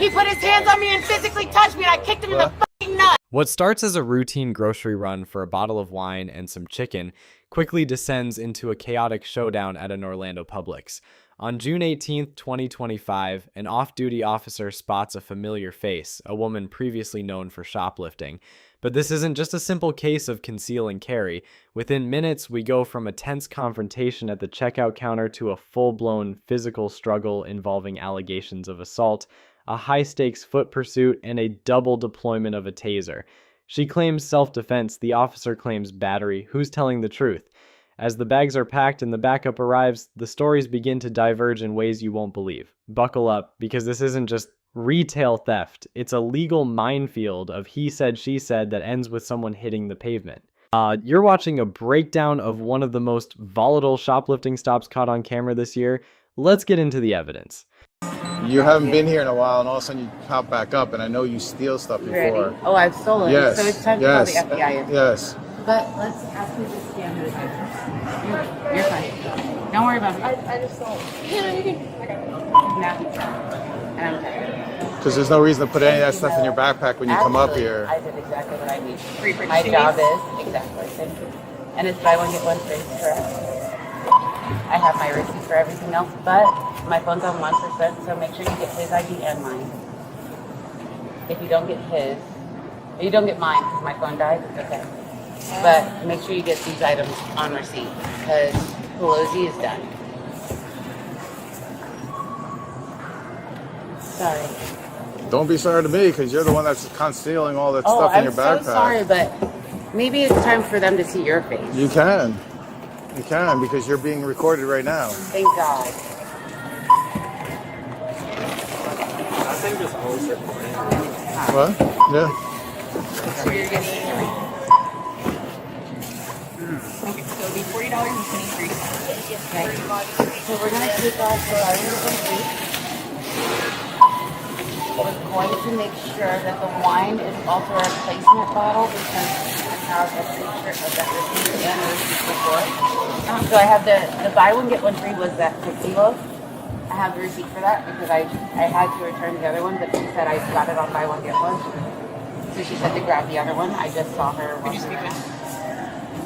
He put his hands on me and physically touched me, and I kicked him in the fucking nuts. What starts as a routine grocery run for a bottle of wine and some chicken quickly descends into a chaotic showdown at an Orlando Publix. On June 18th, 2025, an off-duty officer spots a familiar face, a woman previously known for shoplifting. But this isn't just a simple case of conceal and carry. Within minutes, we go from a tense confrontation at the checkout counter to a full-blown physical struggle involving allegations of assault, a high-stakes foot pursuit, and a double deployment of a taser. She claims self-defense, the officer claims battery. Who's telling the truth? As the bags are packed and the backup arrives, the stories begin to diverge in ways you won't believe. Buckle up, because this isn't just retail theft. It's a legal minefield of he said, she said that ends with someone hitting the pavement. You're watching a breakdown of one of the most volatile shoplifting stops caught on camera this year. Let's get into the evidence. You haven't been here in a while, and all of a sudden you pop back up, and I know you steal stuff before. Ready? Oh, I've stolen. Yes. So it's time to call the FBI in. Yes. But let's ask you to stand with it. You're fine. Don't worry about it. I just don't. You know, you can. And I'm tired. Because there's no reason to put any of that stuff in your backpack when you come up here. I did exactly what I need. My job is exactly. Thank you. And it's buy one get one free, correct? I have my receipt for everything else, but my phone's on 1%, so make sure you get his ID and mine. If you don't get his, you don't get mine because my phone died, okay. But make sure you get these items on receipt because Pelosi is done. Sorry. Don't be sorry to me, because you're the one that's concealing all that stuff in your backpack. I'm so sorry, but maybe it's time for them to see your face. You can. You can, because you're being recorded right now. Thank God. I think just always recording. What? Yeah. So you're getting Okay, so it'll be $40.23. okay. So we're going to take off the items. We're going to make sure that the wine is also a replacement bottle because I have a picture of that receipt and the receipt before. So I have the buy one get one free was that 6 kilos. I have the receipt for that because I had to return the other one, but she said I got it on buy one get one. So she said to grab the other one. I just saw her. Could you speak in?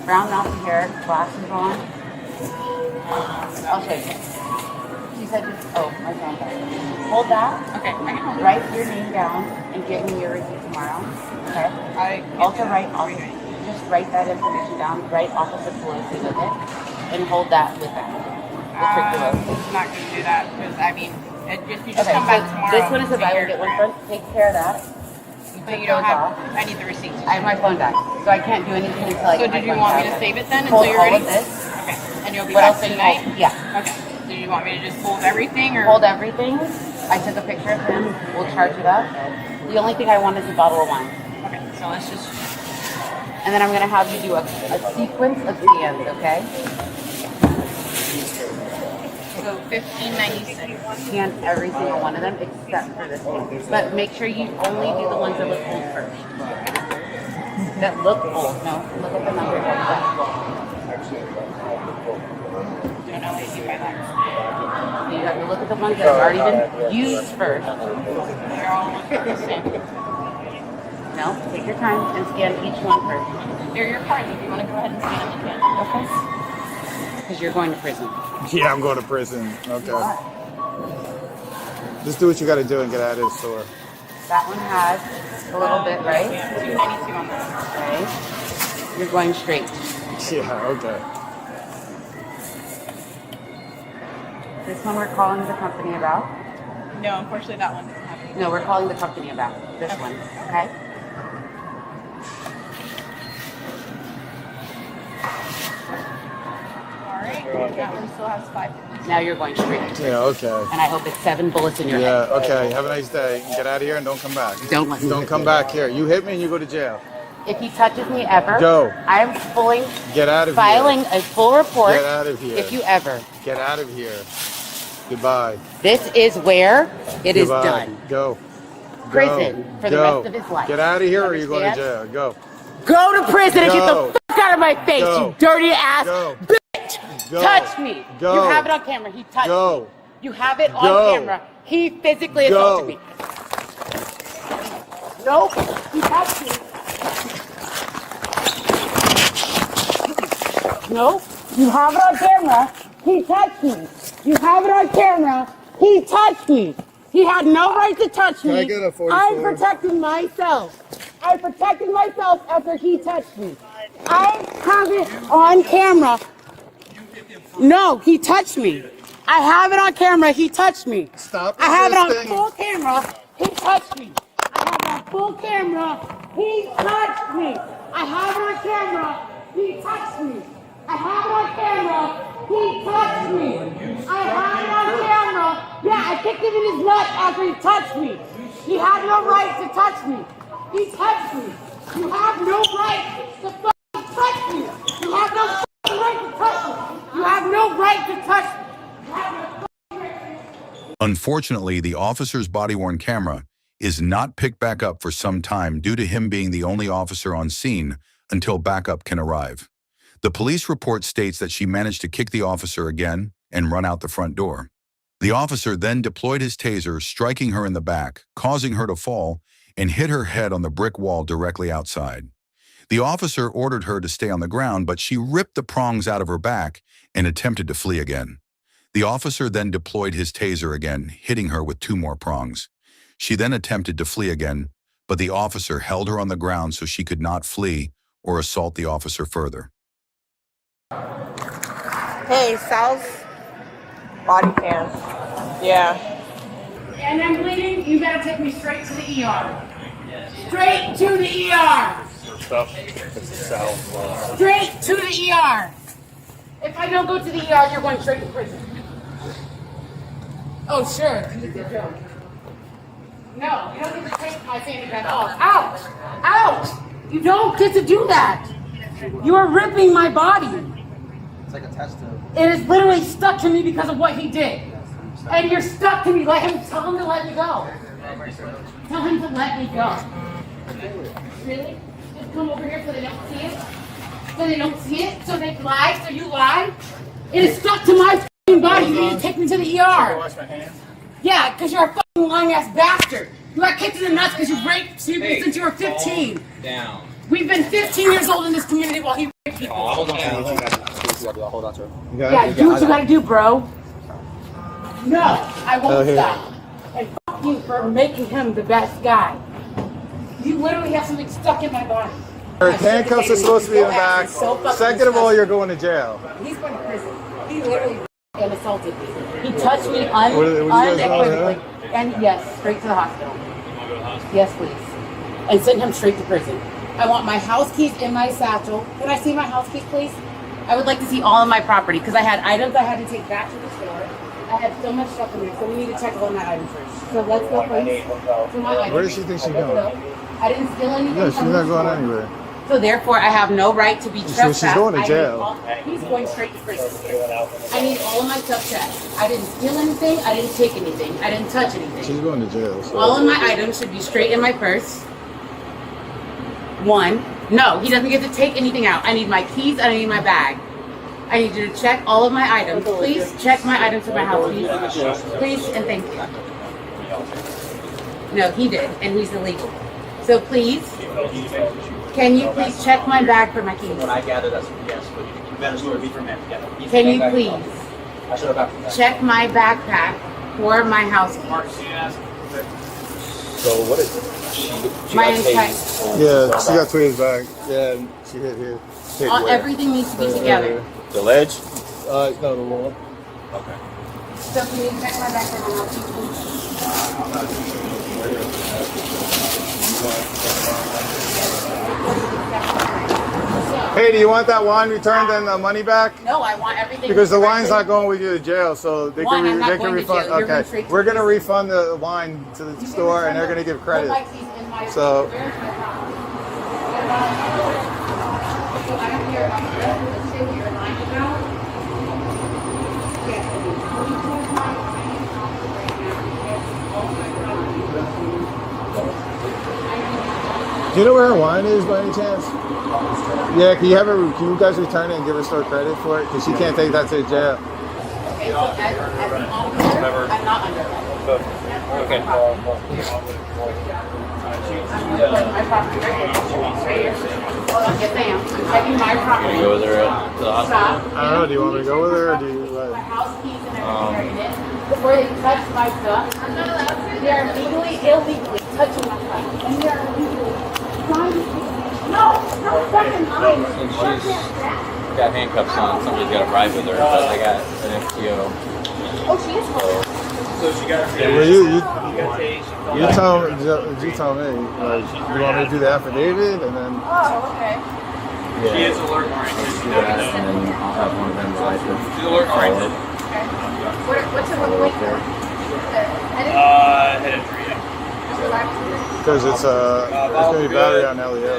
Brown nappy hair, glasses on. I'll show you. She said just, oh, my phone died. Hold that. Okay, I can hold it. Write your name down and give me your receipt tomorrow. Okay? Also write just write that information down, write Officer Pelosi with it, and hold that with that. I'm not going to do that because, I mean, you just Okay, come back tomorrow. this one is a buy one get one front. Take care of that. But you don't have, I need the receipt. I have my phone died, so I can't do anything until I So get my did you phone want me back. to save it then Hold until you're all ready? of this. Okay, and you'll be What back else are you tonight? holding? Yeah. Okay, so you want me to just hold everything or? Hold everything. I took a picture of him. We'll charge it up. The only thing I want is a bottle of wine. Okay, so let's just. And then I'm going to have you do a sequence of scans, okay? So $15.96. Scan every single one of them except for this one. But make sure you only do the ones that look old first. That look old. No, look at the numbers like that. Don't know what you mean by that. You have to look at the ones that have already been used first. They're all the same. No, take your time and scan each one first. They're your cards. If you want to go ahead and scan them, you can. Okay? Because you're going to prison. Yeah, I'm going to prison. Okay. Just do what you got to do and get out of this store. That one has a little bit, right? $2.92 on that. Okay. You're going straight. Yeah, okay. This one we're calling the company about. No, unfortunately that one doesn't have it. No, we're calling the company about this one. Okay? Alright, that one still has 5. Now you're going straight. Yeah, okay. And I hope it's 7 bullets in your Yeah, head. okay. Have a nice day. Get out of here and don't come back. Don't let me Don't come back here. You hit me and you go to jail. If he touches me ever, Go. I am Get out of filing here. a full report. Get out of here. If you ever. Get out of here. Goodbye. This is where it is Goodbye. done. Go. Prison Go. for the Go. rest of his life. Get out of here or you're going to Understand? jail. Go. Go to prison and get Go. the fuck out of my face, Go. you dirty ass Go. bitch! Go. Touch me! Go. You have it on camera. He touched Go. me. You have it on Go. camera. He physically Go. assaulted me. Nope. He touched me. Nope. You have it on camera. He touched me. You have it on camera. He touched me. He had no right to touch me. Can I get a 44? I protected myself. I protected myself after he touched me. I have it on camera. No, he touched me. I have it on camera. He touched me. Stop I have it on resisting. full camera. He touched me. I have it on full camera. He touched me. I have it on camera. He touched me. I have it on camera. He touched me. I have it on camera. Yeah, I kicked him in his nuts after he touched me. He had no right to touch me. He touched me. You have no right to fucking touch me. You have no fucking right to touch me. You have no right to touch me. You have no fucking right. Unfortunately, the officer's body-worn camera is not picked back up for some time due to him being the only officer on scene until backup can arrive. The police report states that she managed to kick the officer again and run out the front door. The officer then deployed his taser, striking her in the back, causing her to fall and hit her head on the brick wall directly outside. The officer ordered her to stay on the ground, but she ripped the prongs out of her back and attempted to flee again. The officer then deployed his taser again, hitting her with 2 more prongs. She then attempted to flee again, but the officer held her on the ground so she could not flee or assault the officer further. Hey, Sal's body cam. Yeah. And I'm bleeding, you gotta take me straight to the ER. Straight to the ER. Straight to the ER. If I don't go to the ER, you're going straight to prison. Oh, sure. It's a joke. No, you don't get to take my fanny pack off. Ouch! Ouch! You don't get to do that. You are ripping my body. It's like a test tube. It is literally stuck to me because of what he did. And you're stuck to me. Tell him to let me go. Tell him to let me go. Really? Just come over here so they don't see it? So they don't see it? So they lie? So you lie? It is stuck to my f***ing body. You need to take me to the ER. Wash my hands. Yeah, because you're a f***ing lying ass bastard. You got kicked in the nuts because you raped people since you were 15. Down. We've been 15 years old in this community while he raped people. Hold on to it. Hold on to it. Yeah, do what you gotta do, bro. No, I won't stop. And fuck you for making him the best guy. You literally have something stuck in my body. Her handcuffs are supposed to be in the back. Second of all, you're going to jail. He's going to prison. He literally and assaulted me. He touched me What do you guys want, unequivocally. And yes, straight to the hospital. Yes, please. And send him straight to prison. I want my house keys in my satchel. Can I see my house keys, please? I would like to see all of my property because I had items I had to take back to the store. I had so much stuff in there, so we need to check all my items first. So let's go, please. To my items. Where does she think she's going? I didn't steal anything. No, she's from not the going store. anywhere. So therefore, I have no right to be trespassed. she's going to jail. He's going straight to prison. I need all of my stuff checked. I didn't steal anything. I didn't take anything. I didn't touch anything. She's going to jail. So. All of my items should be straight in my purse. 1. No, he doesn't get to take anything out. I need my keys and I need my bag. I need you to check all of my items. Please check my items for my house, please. Please and thank you. No, he did, and he's illegal. So please, can you please check my bag for my keys? When I gather, that's yes. But you better sort of be from him. Can you please I should have gotten that. check my backpack for my house keys? So what is it? She My got entire, tased. Yeah, she got to his back. Yeah, and she hit here. Hit where? everything needs to be together. The ledge? No, the wall. Okay. So can you check my bag for my house keys, please? Hey, do you want that wine returned and the money back? No, I want everything. Because the corrected. wine's not going with you to jail, so they Wine, I'm not they can going to refund. jail. You're going Okay, straight to we're gonna prison. refund the wine to the You can store, and they're return gonna give put credit. my keys in my- So- Where's my house? So I don't care about the rest of the shit you're lying about. Yes, Do you know where her wine is by any chance? Yeah, can you have her? Can you guys return it and give her store credit for it? Because she can't take that to jail. okay, so as an officer, I'm not under that. Okay. My property right here. Right here. Hold on, yes I am. I'm checking my property. Go there to the hospital. I don't know. Do you want me to go with her or do you My like? house keys and everything are in it. Before they touch my stuff, they are illegally touching my stuff. And they are illegally trying to. No fucking line. And she's got handcuffs on. Somebody's got to ride with her, but I got an FTO. Oh, she is home. So she got her. Well, you tell me. Like, you want me to do the affidavit and then? Oh, okay. She is alert warrant. And then I'll have one of them ride with. She's alert warrant. Okay. What's her weight? Head injury, yeah. Because it's gonna be battery on Elliot.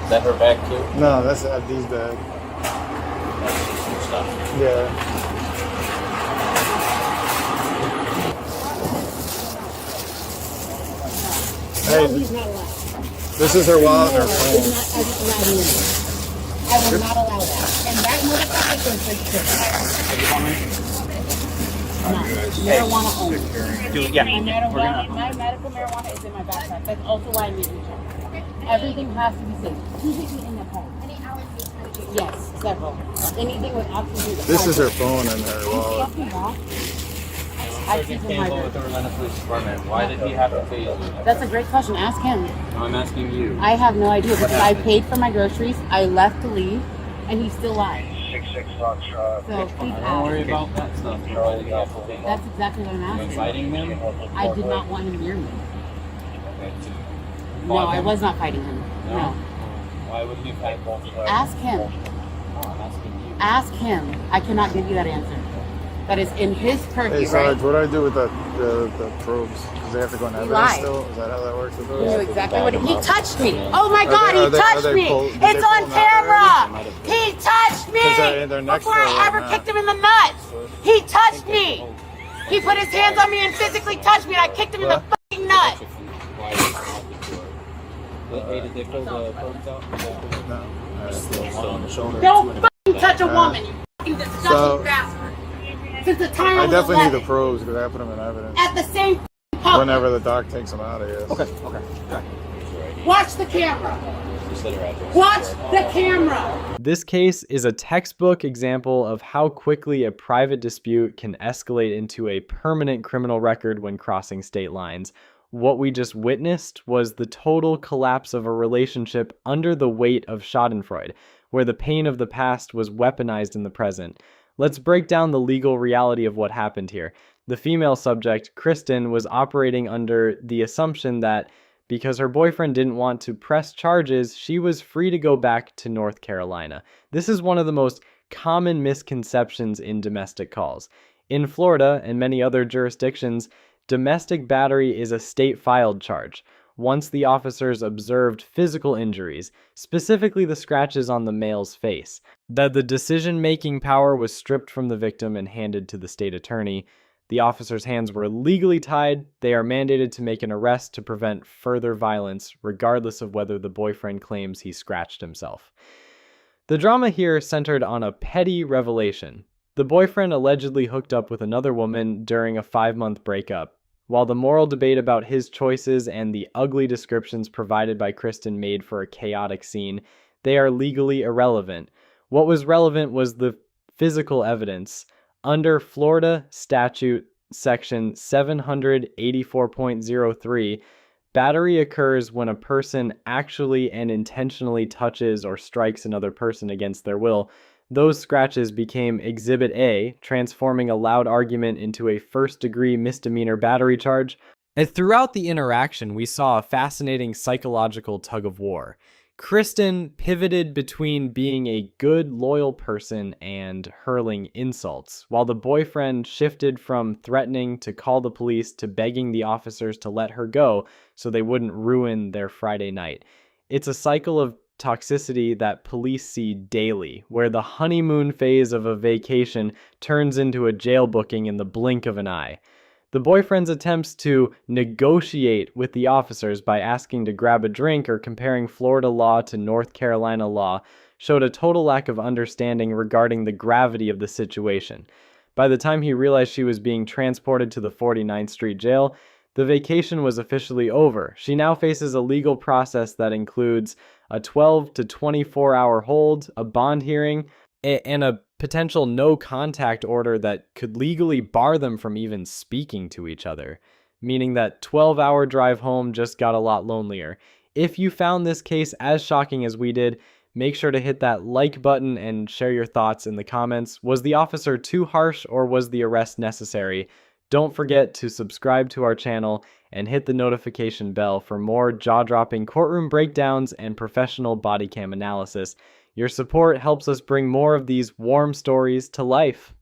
Is that her back too? No, that's Abdi's bag. Stuff. Yeah. Hey, this is her wallet and her phone. I will not allow that. And that motherfucker goes straight to marijuana only. My medical marijuana is in my backpack. That's also why I'm using it. Everything has to be safe. Physically in the home. Yes, several. Anything with oxygen. This is her phone and her wallet. I keep in my with the Orlando Police Department. Why did he have to tase you? That's a great question. Ask him. No, I'm asking you. I have no idea because I paid for my groceries. I left to leave, and he still lied. So please Don't worry ask. about that stuff. Why did he have to tase you? That's exactly what I'm You asking. fighting him? I did not want him near me. Okay. No, I was not fighting him. No. Why wouldn't you fight both? Ask him. No, I'm asking you. Ask him. I cannot give you that answer. That is in his purview, Hey, Sarge, right? what do I do with the probes? Because they have to go in evidence lied. still? Is that how that works with He those? knew exactly what he touched me. Oh my God, are he they touched me. pulled- did It's they on pull them out camera. He touched me they're next before to her I right ever now. kicked him in the nuts. He touched me. He put his hands on me and physically touched me, and I kicked him in the fucking nuts. Hey, did they pull the probes out? No. Still on the shoulder. Don't fucking touch a woman, you fucking disgusting So- bastard. Since the time I was definitely need 11, the probes because I have to put them in evidence. at the same pub. Whenever the doc takes them out, I guess. Okay. Watch the camera. Just let her address. Watch the camera. This case is a textbook example of how quickly a private dispute can escalate into a permanent criminal record when crossing state lines. What we just witnessed was the total collapse of a relationship under the weight of Schadenfreude, where the pain of the past was weaponized in the present. Let's break down the legal reality of what happened here. The female subject, Kristen, was operating under the assumption that because her boyfriend didn't want to press charges, she was free to go back to North Carolina. This is one of the most common misconceptions in domestic calls. In Florida and many other jurisdictions, domestic battery is a state-filed charge. Once the officers observed physical injuries, specifically the scratches on the male's face, that the decision-making power was stripped from the victim and handed to the state attorney. The officers' hands were legally tied. They are mandated to make an arrest to prevent further violence, regardless of whether the boyfriend claims he scratched himself. The drama here centered on a petty revelation. The boyfriend allegedly hooked up with another woman during a 5-month breakup. While the moral debate about his choices and the ugly descriptions provided by Kristen made for a chaotic scene, they are legally irrelevant. What was relevant was the physical evidence. Under Florida statute section 784.03, battery occurs when a person actually and intentionally touches or strikes another person against their will. Those scratches became Exhibit A, transforming a loud argument into a first-degree misdemeanor battery charge. And throughout the interaction, we saw a fascinating psychological tug-of-war. Kristen pivoted between being a good, loyal person and hurling insults, while the boyfriend shifted from threatening to call the police to begging the officers to let her go so they wouldn't ruin their Friday night. It's a cycle of toxicity that police see daily, where the honeymoon phase of a vacation turns into a jail booking in the blink of an eye. The boyfriend's attempts to negotiate with the officers by asking to grab a drink or comparing Florida law to North Carolina law showed a total lack of understanding regarding the gravity of the situation. By the time he realized she was being transported to the 49th Street Jail, the vacation was officially over. She now faces a legal process that includes a 12 to 24-hour hold, a bond hearing, and a potential no-contact order that could legally bar them from even speaking to each other, meaning that 12-hour drive home just got a lot lonelier. If you found this case as shocking as we did, make sure to hit that like button and share your thoughts in the comments. Was the officer too harsh or was the arrest necessary? Don't forget to subscribe to our channel and hit the notification bell for more jaw-dropping courtroom breakdowns and professional body cam analysis. Your support helps us bring more of these warm stories to life.